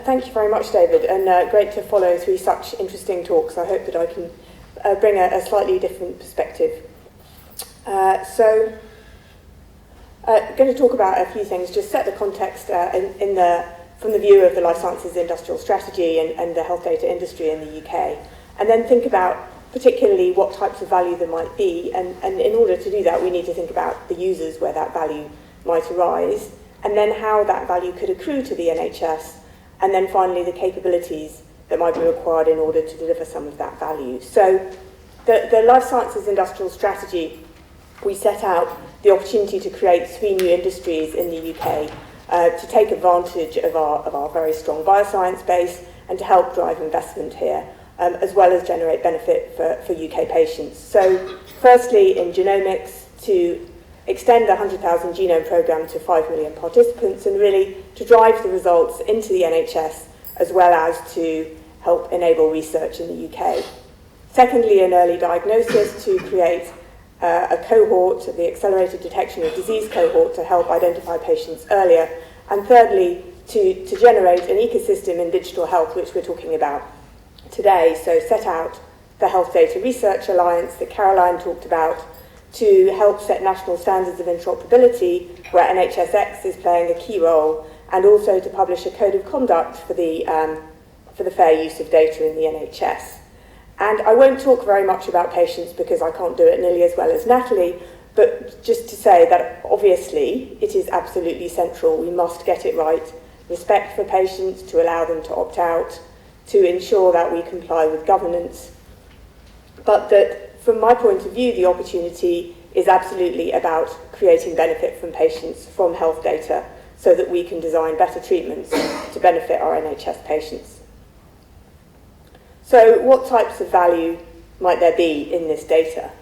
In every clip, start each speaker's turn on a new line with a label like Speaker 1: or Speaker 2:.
Speaker 1: Thank you very much, David, and great to follow through such interesting talks. I hope that I can bring a slightly different perspective. I'm going to talk about a few things, just set the context from the view of the life sciences industrial strategy and the health data industry in the UK, and then think about particularly what types of value there might be, and in order to do that we need to think about the users where that value might arise, and then how that value could accrue to the NHS, and then finally the capabilities that might be required in order to deliver some of that value. So the life sciences industrial strategy, we set out the opportunity to create 3 new industries in the UK to take advantage of our very strong bioscience base and to help drive investment here, as well as generate benefit for UK patients. So firstly, in genomics, to extend the 100,000 genome programme to 5 million participants and really to drive the results into the NHS, as well as to help enable research in the UK. Secondly, in early diagnosis, to create a cohort, the accelerated detection of disease cohort, to help identify patients earlier. And thirdly, to generate an ecosystem in digital health, which we're talking about today. So set out the Health Data Research Alliance that Caroline talked about to help set national standards of interoperability, where NHSX is playing a key role, and also to publish a code of conduct for the fair use of data in the NHS. And I won't talk very much about patients because I can't do it nearly as well as Natalie, but just to say that obviously it is absolutely central. We must get it right. Respect for patients, to allow them to opt out, to ensure that we comply with governance. But that from my point of view, the opportunity is absolutely about creating benefit from patients from health data so that we can design better treatments to benefit our NHS patients. So what types of value might there be in this data?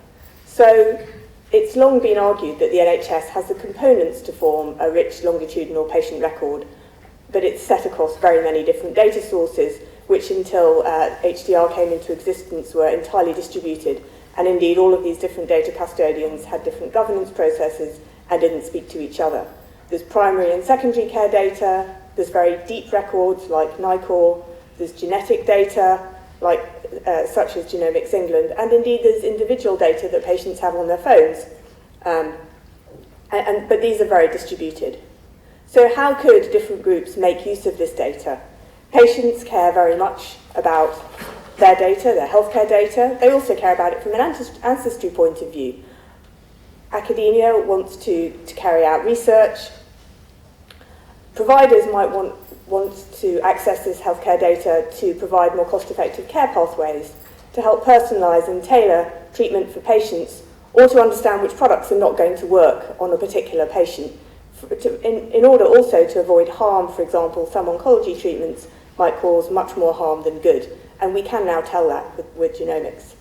Speaker 1: So it's long been argued that the NHS has the components to form a rich longitudinal patient record, but it's set across very many different data sources, which until HDR came into existence were entirely distributed. And indeed, all of these different data custodians had different governance processes and didn't speak to each other. There's primary and secondary care data, there's very deep records like Nicole, there's genetic data, like such as Genomics England, and indeed there's individual data that patients have on their phones, but these are very distributed. So how could different groups make use of this data? Patients care very much about their data, their healthcare data. They also care about it from an ancestry point of view. Academia wants to carry out research. Providers might want to access this healthcare data to provide more cost-effective care pathways, to help personalise and tailor treatment for patients, or to understand which products are not going to work on a particular patient, in order also to avoid harm. For example, some oncology treatments might cause much more harm than good, and we can now tell that with genomics.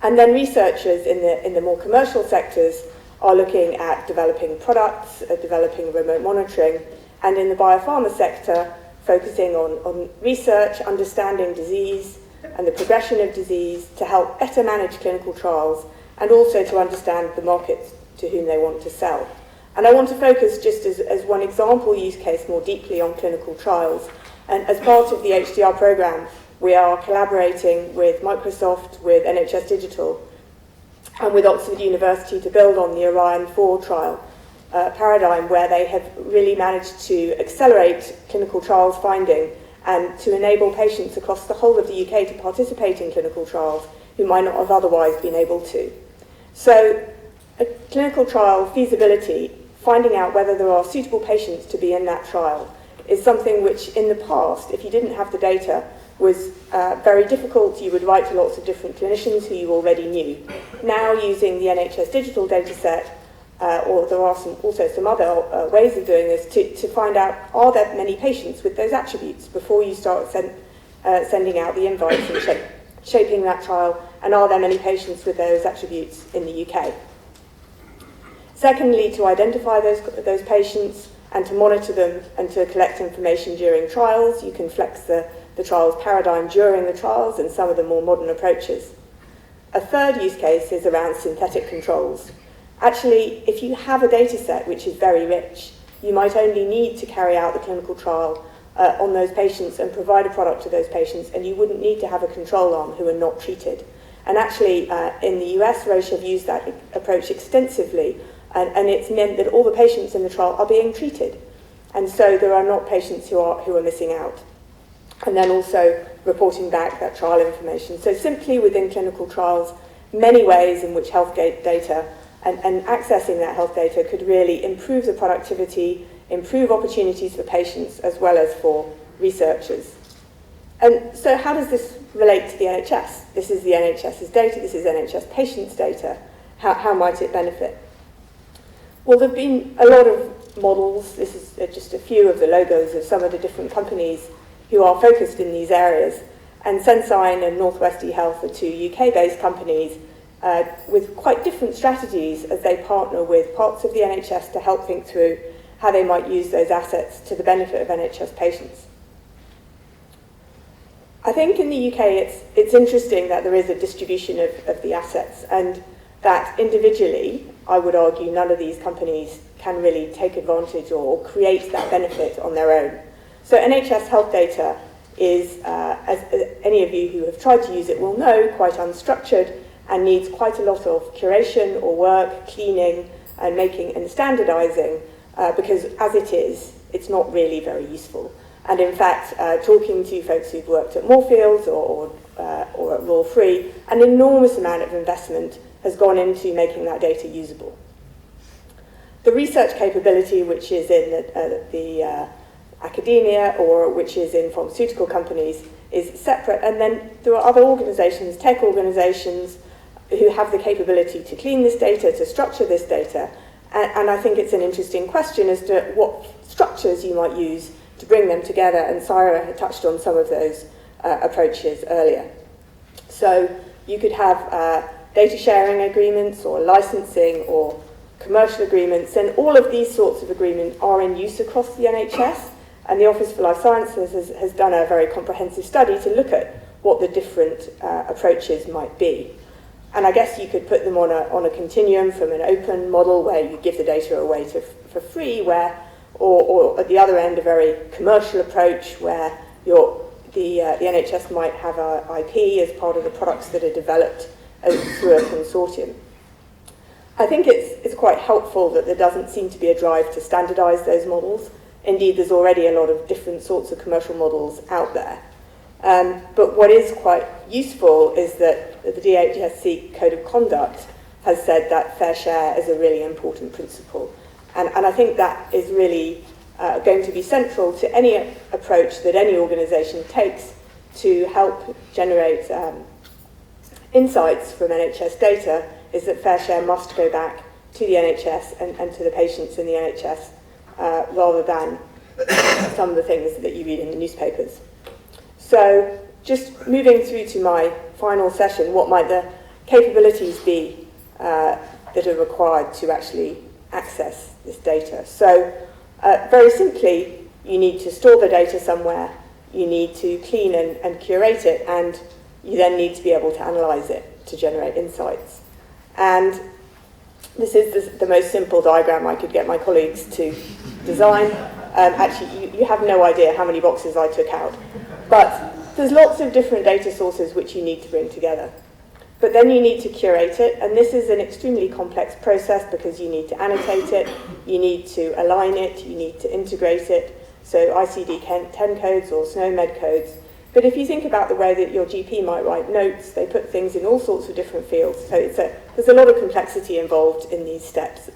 Speaker 1: And then researchers in the more commercial sectors are looking at developing products, developing remote monitoring, and in the biopharma sector, focusing on research, understanding disease and the progression of disease to help better manage clinical trials, and also to understand the markets to whom they want to sell. And I want to focus just as one example use case more deeply on clinical trials. And as part of the HDR programme, we are collaborating with Microsoft, with NHS Digital, and with Oxford University to build on the Orion 4 trial paradigm, where they have really managed to accelerate clinical trials finding and to enable patients across the whole of the UK to participate in clinical trials who might not have otherwise been able to. So a clinical trial feasibility, finding out whether there are suitable patients to be in that trial, is something which in the past, if you didn't have the data, was very difficult. You would write to lots of different clinicians who you already knew. Now, using the NHS digital data set, or there are also some other ways of doing this, to find out, are there many patients with those attributes before you start sending out the invites and shaping that trial, and are there many patients with those attributes in the UK? Secondly, to identify those patients and to monitor them and to collect information during trials. You can flex the trials paradigm during the trials and some of the more modern approaches. A third use case is around synthetic controls. Actually, if you have a data set which is very rich, you might only need to carry out the clinical trial on those patients and provide a product to those patients, and you wouldn't need to have a control arm who are not treated. And actually, in the US, Roche have used that approach extensively, and it's meant that all the patients in the trial are being treated. And so there are not patients who are missing out. And then also reporting back that trial information. So simply within clinical trials, many ways in which health data and accessing that health data could really improve the productivity, improve opportunities for patients as well as for researchers. And so how does this relate to the NHS? This is the NHS's data, this is NHS patients' data. How might it benefit? Well, there have been a lot of models. This is just a few of the logos of some of the different companies who are focused in these areas. And Sensign and Northwest eHealth are two UK-based companies with quite different strategies as they partner with parts of the NHS to help think through how they might use those assets to the benefit of NHS patients. I think in the UK it's interesting that there is a distribution of the assets, and that individually, I would argue, none of these companies can really take advantage or create that benefit on their own. So NHS health data is, as any of you who have tried to use it will know, quite unstructured and needs quite a lot of curation or work, cleaning and making and standardising, because as it is, it's not really very useful. And in fact, talking to folks who've worked at Moorfields or at Royal Free, an enormous amount of investment has gone into making that data usable. The research capability, which is in the academia or which is in pharmaceutical companies, is separate. And then there are other organisations, tech organisations, who have the capability to clean this data, to structure this data. And I think it's an interesting question as to what structures you might use to bring them together, and Sarah had touched on some of those approaches earlier. So you could have data sharing agreements or licensing or commercial agreements, and all of these sorts of agreements are in use across the NHS, and the Office for Life Sciences has done a very comprehensive study to look at what the different approaches might be. And I guess you could put them on a continuum from an open model where you give the data away for free, or at the other end, a very commercial approach where the NHS might have a IP as part of the products that are developed through a consortium. I think it's quite helpful that there doesn't seem to be a drive to standardise those models. Indeed, there's already a lot of different sorts of commercial models out there. But what is quite useful is that the DHSC Code of Conduct has said that fair share is a really important principle. And I think that is really going to be central to any approach that any organisation takes to help generate insights from NHS data, is that fair share must go back to the NHS and to the patients in the NHS rather than some of the things that you read in the newspapers. So just moving through to my final session, what might the capabilities be that are required to actually access this data? So very simply, you need to store the data somewhere, you need to clean and curate it, and you then need to be able to analyse it to generate insights. And this is the most simple diagram I could get my colleagues to design. Actually, you have no idea how many boxes I took out. But there's lots of different data sources which you need to bring together. But then you need to curate it, and this is an extremely complex process because you need to annotate it, you need to align it, you need to integrate it, so ICD-10 codes or SNOMED codes. But if you think about the way that your GP might write notes, they put things in all sorts of different fields, so there's a lot of complexity involved in these steps.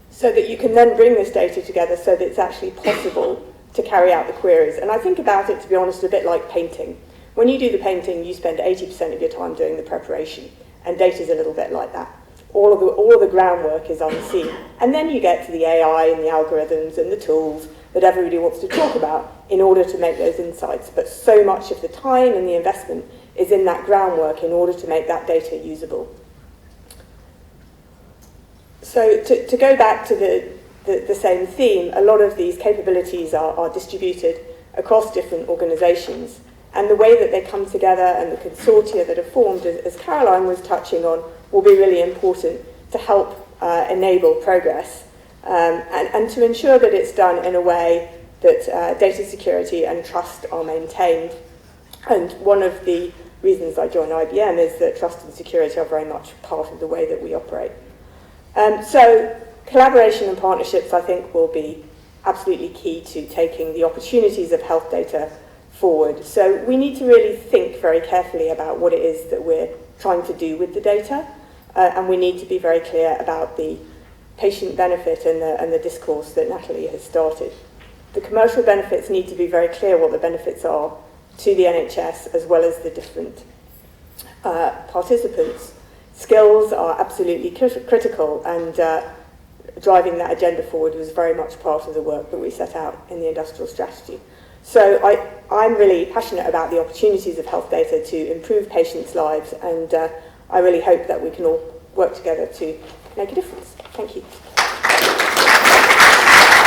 Speaker 1: So that you can then bring this data together so that it's actually possible to carry out the queries. And I think about it, to be honest, a bit like painting. When you do the painting, you spend 80% of your time doing the preparation, and data's a little bit like that. All of the groundwork is unseen. And then you get to the AI and the algorithms and the tools that everybody wants to talk about in order to make those insights. But so much of the time and the investment is in that groundwork in order to make that data usable. So to go back to the same theme, a lot of these capabilities are distributed across different organisations. And the way that they come together and the consortia that are formed, as Caroline was touching on, will be really important to help enable progress and to ensure that it's done in a way that data security and trust are maintained. And one of the reasons I joined IBM is that trust and security are very much part of the way that we operate. So collaboration and partnerships, I think, will be absolutely key to taking the opportunities of health data forward. So we need to really think very carefully about what it is that we're trying to do with the data, and we need to be very clear about the patient benefit and the discourse that Natalie has started. The commercial benefits need to be very clear what the benefits are to the NHS as well as the different participants. Skills are absolutely critical, and driving that agenda forward was very much part of the work that we set out in the industrial strategy. So I'm really passionate about the opportunities of health data to improve patients' lives, and I really hope that we can all work together to make a difference. Thank you.